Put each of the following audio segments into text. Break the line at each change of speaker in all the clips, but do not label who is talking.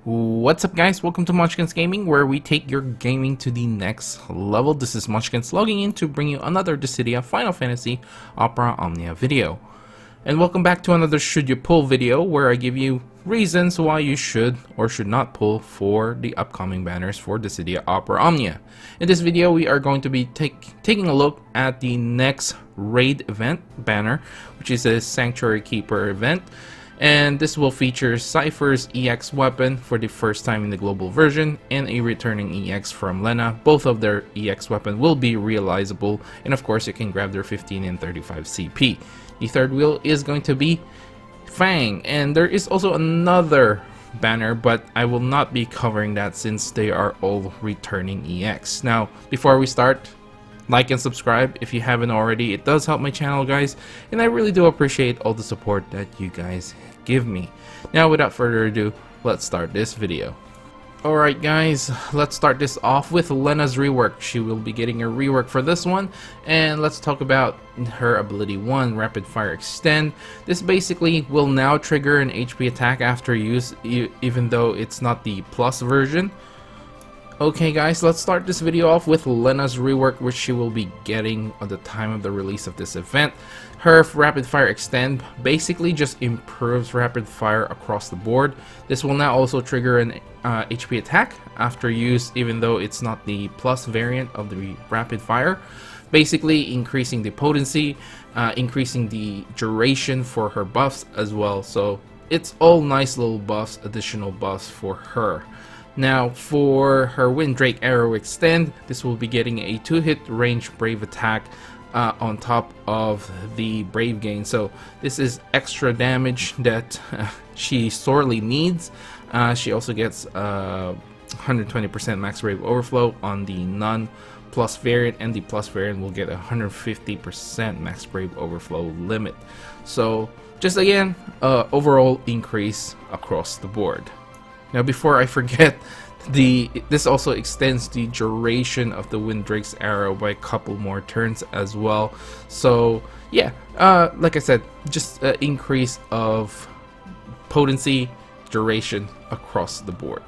What's up, guys? Welcome to Monchkinz Gaming, where we take your gaming to the next level. This is Monchkinz logging in to bring you another Dissidia Final Fantasy Opera Omnia video. And welcome back to another Should You Pull video, where I give you reasons why you should or should not pull for the upcoming banners for Dissidia Opera Omnia. In this video, we are going to be taking a look at the next raid event banner, which is a Sanctuary Keeper event. And this will feature SEFER'S EX weapon for the first time in the global version and a returning EX from LENNA. Both of their EX weapon will be realizable, and of course you can grab their 15 and 35 CP. The third wheel is going to be Fang, and there is also another banner, but I will not be covering that since they are all returning EX. Now, before we start, like and subscribe if you haven't already. It does help my channel, guys, and I really do appreciate all the support that you guys give me. Now, without further ado, let's start this video. Alright, guys, let's start this off with LENNA'S rework. She will be getting a rework for this one, and let's talk about her ability 1, Rapid Fire Extend. This basically will now trigger an HP attack after use, even though it's not the plus version. Okay, guys, let's start this video off with LENNA'S rework, which she will be getting at the time of the release of this event. Her Rapid Fire Extend basically just improves rapid fire across the board. This will now also trigger an HP attack after use, even though it's not the plus variant of the rapid fire. Basically increasing the potency, increasing the duration for her buffs as well. So it's all nice little buffs, additional buffs for her. Now, for her Windrake Arrow Extend, this will be getting a 2-hit range Brave attack on top of the Brave gain. So this is extra damage that she sorely needs. She also gets 120% max Brave overflow on the non-plus variant, and the plus variant will get 150% max Brave overflow limit. So just again, overall increase across the board. Now, before I forget, this also extends the duration of the Windrake's arrow by a couple more turns as well. So yeah, like I said, just an increase of potency, duration across the board.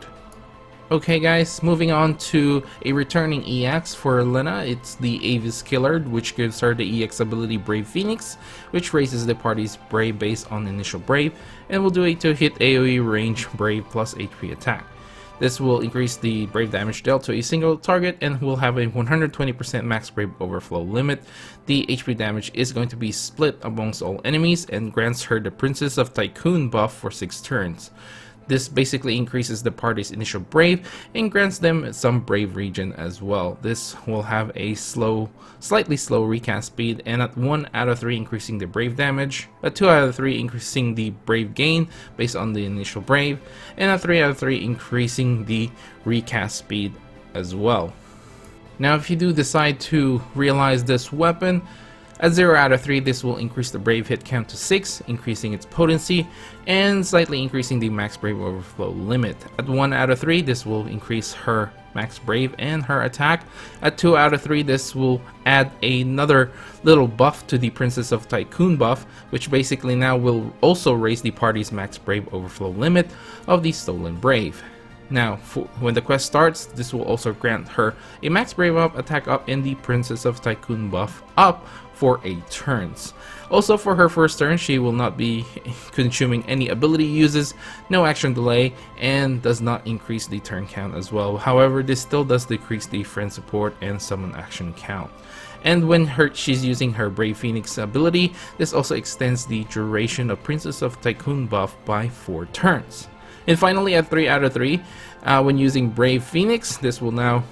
Okay, guys, moving on to a returning EX for LENNA. It's the Avis Killer, which gives her the EX ability Brave Phoenix, which raises the party's Brave based on initial Brave, and will do a 2-hit AoE range Brave plus HP attack. This will increase the Brave damage dealt to a single target and will have a 120% max Brave overflow limit. The HP damage is going to be split amongst all enemies and grants her the Princess of Tycoon buff for 6 turns. This basically increases the party's initial Brave and grants them some Brave regen as well. This will have a slightly slow recast speed, and at 1 out of 3 increasing the Brave damage, at 2 out of 3 increasing the Brave gain based on the initial Brave, and at 3 out of 3 increasing the recast speed as well. Now, if you do decide to realize this weapon, at 0 out of 3, this will increase the Brave hit count to 6, increasing its potency, and slightly increasing the max Brave overflow limit. At 1 out of 3, this will increase her max Brave and her attack. At 2 out of 3, this will add another little buff to the Princess of Tycoon buff, which basically now will also raise the party's max Brave overflow limit of the Stolen Brave. Now, when the quest starts, this will also grant her a max Brave up, attack up, and the Princess of Tycoon buff up for 8 turns. Also, for her first turn, she will not be consuming any ability uses, no action delay, and does not increase the turn count as well. However, this still does decrease the friend support and summon action count. And when she's using her Brave Phoenix ability, this also extends the duration of Princess of Tycoon buff by 4 turns. And finally, at 3 out of 3, when using Brave Phoenix, this will now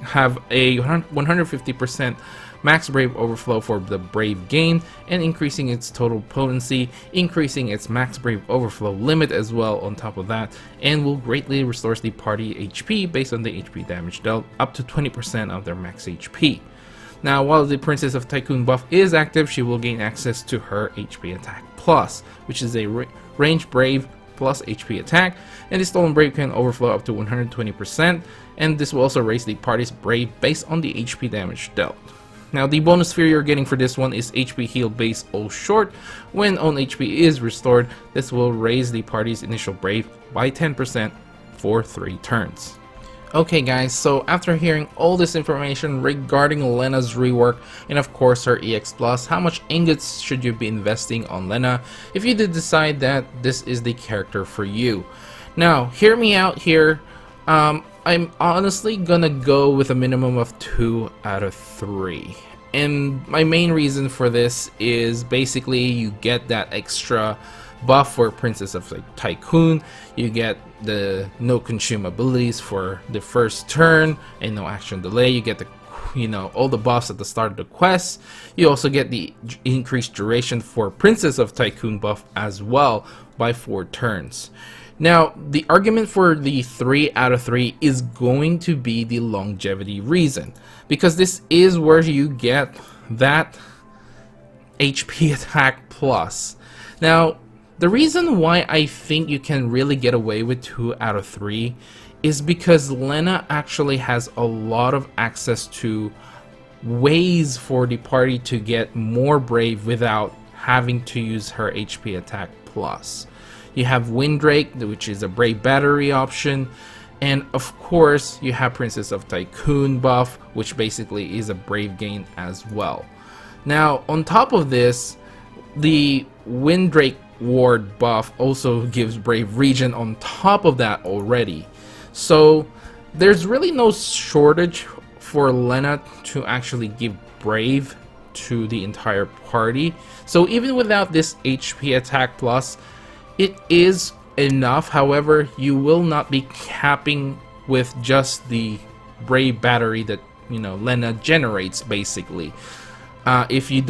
have a 150% max Brave overflow for the Brave gain, and increasing its total potency, increasing its max Brave overflow limit as well on top of that, and will greatly restore the party HP based on the HP damage dealt up to 20% of their max HP. Now, while the Princess of Tycoon buff is active, she will gain access to her HP attack plus, which is a range Brave plus HP attack, and the Stolen Brave can overflow up to 120%, and this will also raise the party's Brave based on the HP damage dealt. Now, the bonus sphere you're getting for this one is HP heal base all short. When own HP is restored, this will raise the party's initial Brave by 10% for 3 turns. Okay guys, so after hearing all this information regarding LENNA'S rework and of course her EX Plus, how much ingots should you be investing on LENNA if you did decide that this is the character for you? Now, hear me out here. I'm honestly gonna go with a minimum of 2 out of 3. And my main reason for this is basically you get that extra buff for Princess of Tycoon, you get the no consume abilities for the first turn and no action delay, you get the all the buffs at the start of the quest, you also get the increased duration for Princess of Tycoon buff as well by 4 turns. Now, the argument for the 3 out of 3 is going to be the longevity reason, because this is where you get that HP attack plus. Now, the reason why I think you can really get away with 2 out of 3 is because LENNA actually has a lot of access to ways for the party to get more brave without having to use her HP attack plus. You have Windrake, which is a brave battery option, and of course you have Princess of Tycoon buff, which basically is a brave gain as well. Now, on top of this, the Windrake ward buff also gives brave regen on top of that already. So there's really no shortage for LENNA to actually give brave to the entire party. So even without this HP attack plus, it is enough. However, you will not be capping with just the brave battery that LENNA generates basically. If you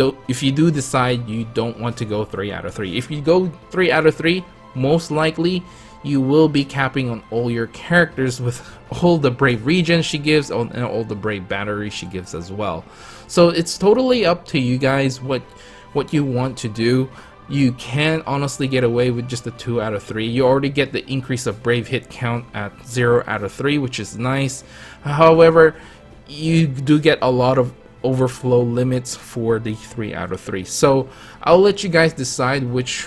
do decide you don't want to go 3 out of 3, if you go 3 out of 3, most likely you will be capping on all your characters with all the brave regen she gives and all the brave battery she gives as well. So it's totally up to you guys what you want to do. You can honestly get away with just a 2 out of 3. You already get the increase of brave hit count at 0 out of 3, which is nice. However, you do get a lot of overflow limits for the 3 out of 3. So I'll let you guys decide which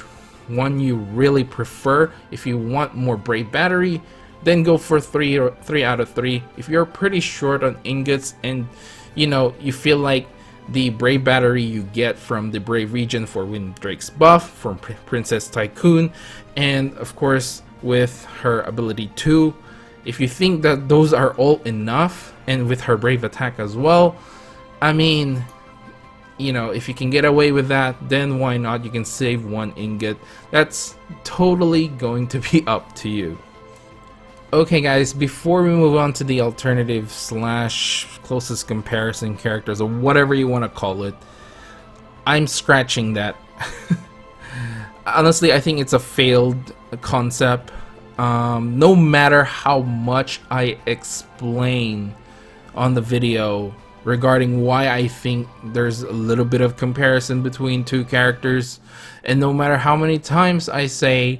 one you really prefer. If you want more brave battery, then go for 3 out of 3. If you're pretty short on ingots and you feel like the brave battery you get from the brave regen for Windrake's buff from Princess Tycoon, and of course with her ability 2, if you think that those are all enough, and with her brave attack as well, I mean, if you can get away with that, then why not? You can save 1 ingot. That's totally going to be up to you. Okay guys, before we move on to the alternative slash closest comparison characters, or whatever you want to call it, I'm scratching that. Honestly, I think it's a failed concept. No matter how much I explain on the video regarding why I think there's a little bit of comparison between 2 characters, and no matter how many times I say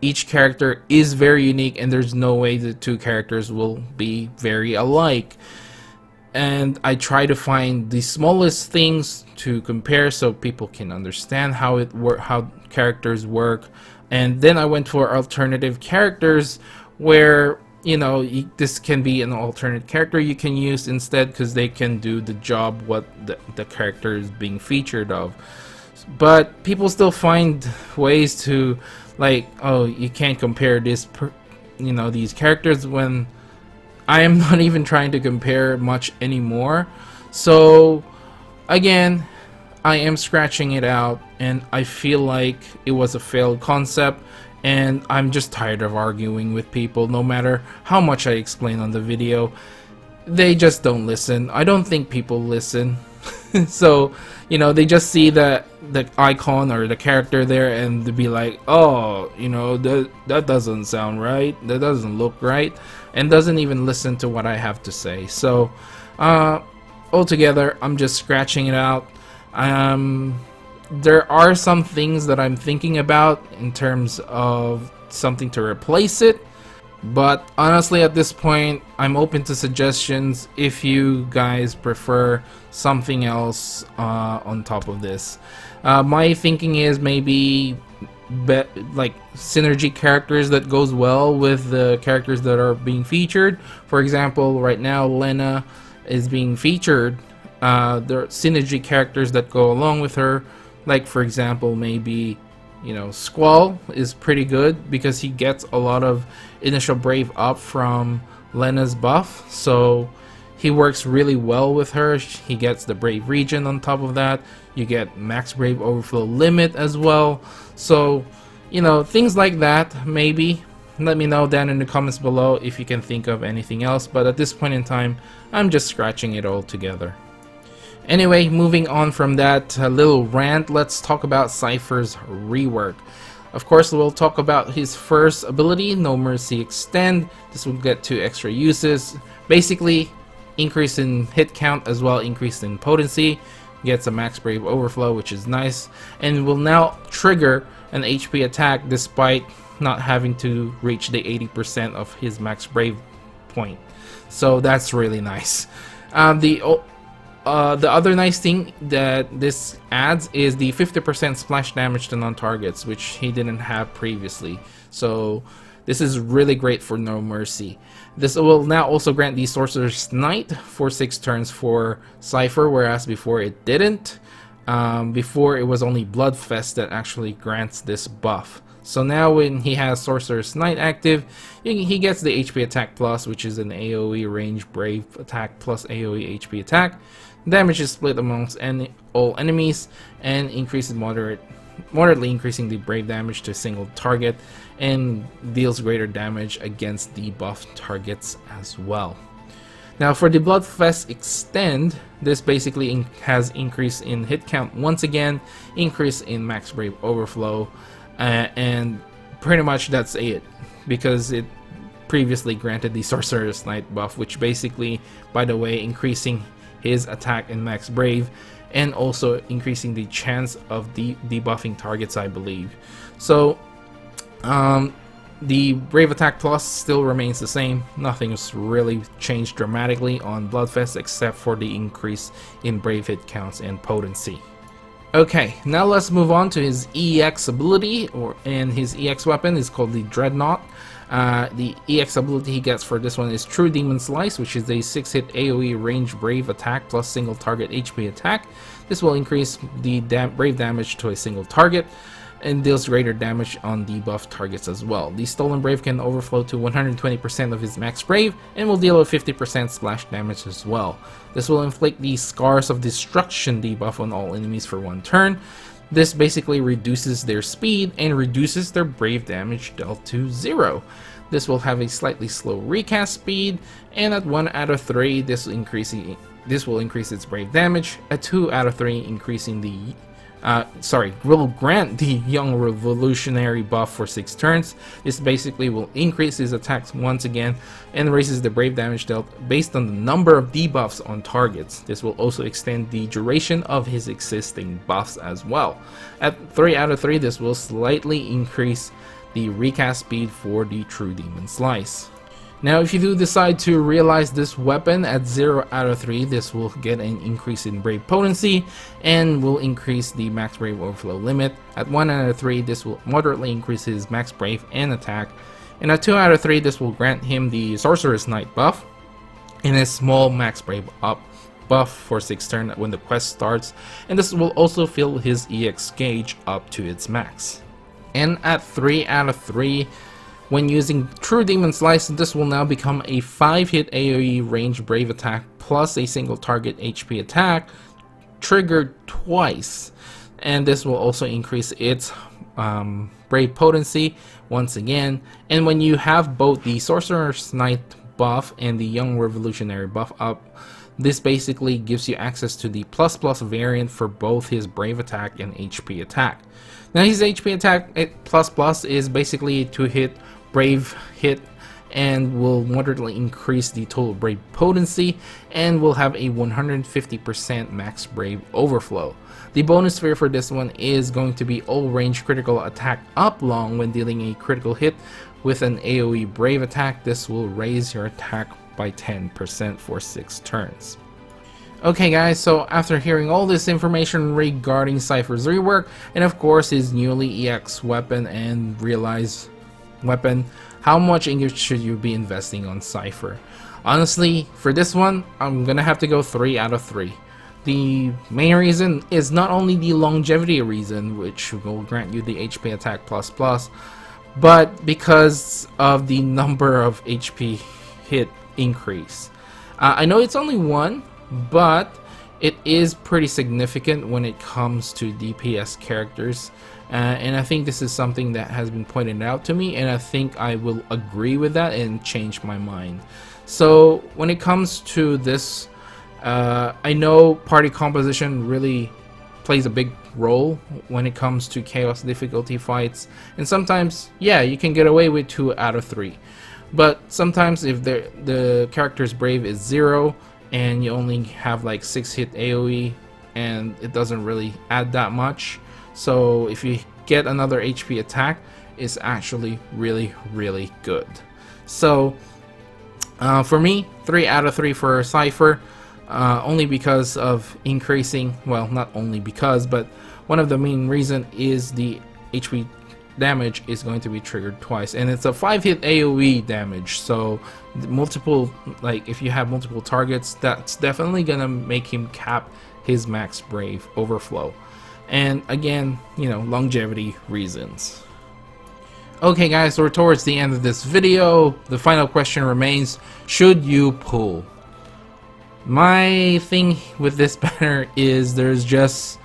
each character is very unique and there's no way the 2 characters will be very alike, and I try to find the smallest things to compare so people can understand how characters work, and then I went for alternative characters where this can be an alternate character you can use instead, because they can do the job what the character is being featured of. But people still find ways to, like, oh, you can't compare these characters, when I am not even trying to compare much anymore. So again, I am scratching it out, and I feel like it was a failed concept. And I'm just tired of arguing with people. No matter how much I explain on the video, they just don't listen. I don't think people listen. So, they just see the icon or the character there and they be like, oh, that doesn't sound right, that doesn't look right, and doesn't even listen to what I have to say. So, altogether, I'm just scratching it out. There are some things that I'm thinking about in terms of something to replace it, but honestly at this point I'm open to suggestions if you guys prefer something else on top of this. My thinking is maybe like synergy characters that goes well with the characters that are being featured. For example, right now Lenna is being featured. There are synergy characters that go along with her, like for example maybe, you know, Squall is pretty good because he gets a lot of initial brave up from Lenna's buff, so he works really well with her. He gets the brave regen on top of that. You get max brave overflow limit as well. So, you know, things like that. Maybe let me know down in the comments below if you can think of anything else, but at this point in time I'm just scratching it all together. Anyway, moving on from that little rant, let's talk about SEFER'S rework. Of course, we'll talk about his first ability, No Mercy Extend. This will get 2 extra uses. Basically, increase in hit count as well, increase in potency. Gets a max brave overflow, which is nice, and will now trigger an HP attack despite not having to reach the 80% of his max brave point. So that's really nice. The other nice thing that this adds is the 50% splash damage to non-targets, which he didn't have previously. So this is really great for No Mercy. This will now also grant the Sorcerer's Knight for 6 turns for SEFER, whereas before it didn't. Before it was only Bloodfest that actually grants this buff. So now when he has Sorcerer's Knight active, he gets the HP attack plus, which is an AoE range brave attack plus AoE HP attack. Damage is split amongst all enemies and increases moderately increasing the brave damage to a single target, and deals greater damage against debuffed targets as well. Now for the Bloodfest Extend, this basically has increase in hit count once again, increase in max brave overflow, and pretty much that's it, because it previously granted the Sorcerer's Knight buff, which basically, by the way, increasing his attack and max brave, and also increasing the chance of debuffing targets, I believe. So the brave attack plus still remains the same. Nothing's really changed dramatically on Bloodfest except for the increase in brave hit counts and potency. Okay, now let's move on to his EX ability, and his EX weapon is called the Dreadnought. The EX ability he gets for this one is True Demon Slice, which is a 6-hit AoE range brave attack plus single target HP attack. This will increase the brave damage to a single target and deals greater damage on debuffed targets as well. The Stolen Brave can overflow to 120% of his max brave and will deal a 50% splash damage as well. This will inflict the Scars of Destruction debuff on all enemies for 1 turn. This basically reduces their speed and reduces their brave damage dealt to 0. This will have a slightly slow recast speed, and at 1 out of 3 this will increase its brave damage. At 2 out of 3 increasing the will grant the Young Revolutionary buff for 6 turns. This basically will increase his attacks once again and raises the brave damage dealt based on the number of debuffs on targets. This will also extend the duration of his existing buffs as well. At 3 out of 3 this will slightly increase the recast speed for the True Demon Slice. Now if you do decide to realize this weapon at 0 out of 3, this will get an increase in brave potency and will increase the max brave overflow limit. At 1 out of 3 this will moderately increase his max brave and attack, and at 2 out of 3 this will grant him the Sorcerer's Knight buff and a small max brave up buff for 6 turns when the quest starts, and this will also fill his EX gauge up to its max. And at 3 out of 3, when using True Demon Slice, this will now become a 5-hit AoE range brave attack plus a single target HP attack triggered twice, and this will also increase its brave potency once again. And when you have both the Sorcerer's Knight buff and the Young Revolutionary buff up, this basically gives you access to the plus variant for both his brave attack and HP attack. Now his HP attack plus is basically a 2-hit brave hit and will moderately increase the total brave potency and will have a 150% max brave overflow. The bonus sphere for this one is going to be all range critical attack up long when dealing a critical hit with an AoE brave attack. This will raise your attack by 10% for 6 turns. Okay guys, so after hearing all this information regarding SEFER'S rework, and of course his newly EX weapon and realized weapon, how much ingot should you be investing on SEFER? Honestly, for this one, I'm gonna have to go 3 out of 3. The main reason is not only the longevity reason, which will grant you the HP attack plus, but because of the number of HP hit increase. I know it's only 1, but it is pretty significant when it comes to DPS characters, and I think this is something that has been pointed out to me, and I think I will agree with that and change my mind. So when it comes to this, I know party composition really plays a big role when it comes to chaos difficulty fights, and sometimes, yeah, you can get away with 2 out of 3, but sometimes if the character's brave is 0 and you only have like 6 hit AoE, and it doesn't really add that much, so if you get another HP attack, it's actually really good. So for me, 3 out of 3 for SEFER, only because of increasing, well, not only because, but one of the main reason is the HP damage is going to be triggered twice, and it's a 5-hit AoE damage, so multiple, like if you have multiple targets, that's definitely gonna make him cap his max brave overflow. And again, you know, longevity reasons. Okay guys, so we're towards the end of this video. The final question remains, should you pull? My thing with this banner is there's just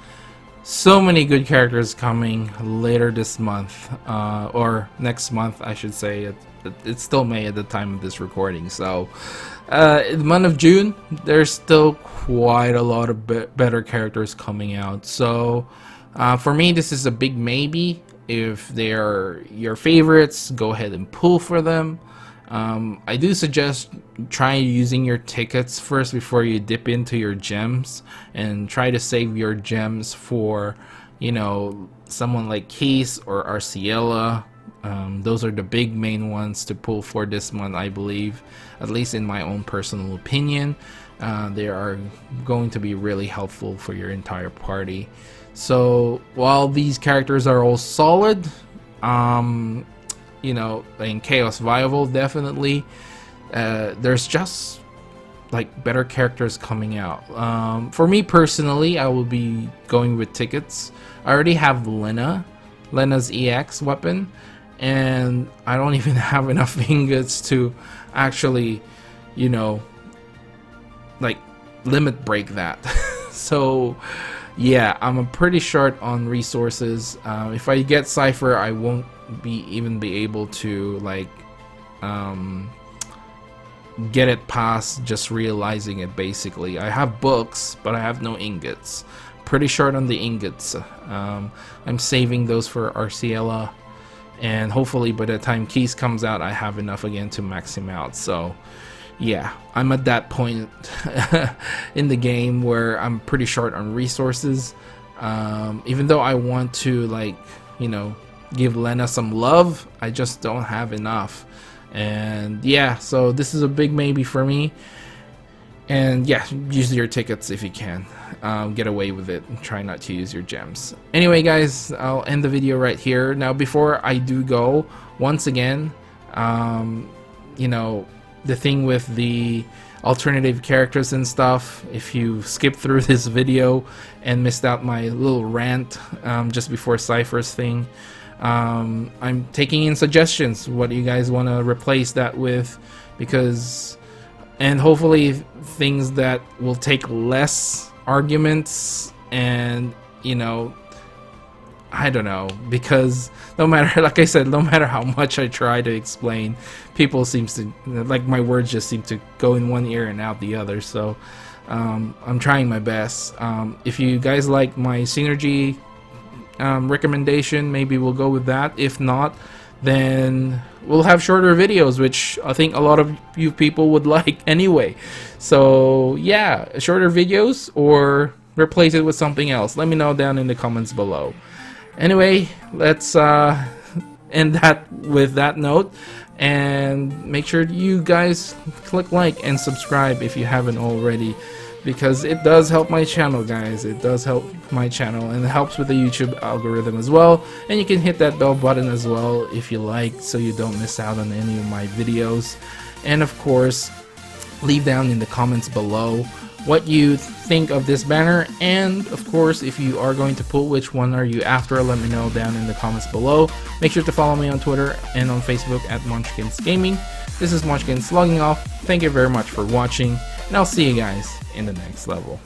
so many good characters coming later this month, or next month I should say. It's still May at the time of this recording, so in the month of June there's still quite a lot of better characters coming out. So for me, this is a big maybe. If they are your favorites, go ahead and pull for them. I do suggest try using your tickets first before you dip into your gems, and try to save your gems for, you know, someone like Keys or Arciela. Those are the big main ones to pull for this month, I believe, at least in my own personal opinion. They are going to be really helpful for your entire party. So while these characters are all solid, you know, in Chaos Viable, definitely, there's just like better characters coming out. For me personally, I will be going with tickets. I already have LENNA'S EX weapon, and I don't even have enough ingots to actually, you know, like limit break that. So yeah, I'm pretty short on resources. If I get SEFER, I won't even be able to like get it past just realizing it. Basically, I have books, but I have no ingots. Pretty short on the ingots. I'm saving those for Arciela, and hopefully by the time Keys comes out, I have enough again to max him out. So yeah, I'm at that point in the game where I'm pretty short on resources. Even though I want to, like, you know, give LENNA some love, I just don't have enough. And yeah, so this is a big maybe for me. And yeah, use your tickets if you can. Get away with it. Try not to use your gems. Anyway guys, I'll end the video right here. Now before I do go, once again, you know, the thing with the alternative characters and stuff, if you skipped through this video and missed out my little rant just before SEFER'S thing, I'm taking in suggestions what you guys want to replace that with, because, and hopefully things that will take less arguments, and you know, I don't know, because no matter, like I said, no matter how much I try to explain, people seems to, like, my words just seem to go in one ear and out the other. So I'm trying my best. If you guys like my synergy recommendation, maybe we'll go with that. If not, then we'll have shorter videos, which I think a lot of you people would like anyway. So yeah, shorter videos, or replace it with something else. Let me know down in the comments below. Anyway, let's end that with that note, and make sure you guys click like and subscribe if you haven't already, because it does help my channel, guys. It does help my channel, and it helps with the YouTube algorithm as well. And you can hit that bell button as well if you like, so you don't miss out on any of my videos. And of course, leave down in the comments below what you think of this banner, and of course, if you are going to pull, which one are you after? Let me know down in the comments below. Make sure to follow me on Twitter and on Facebook at Monchkinz Gaming. This is Monchkinz logging off. Thank you very much for watching, and I'll see you guys in the next level.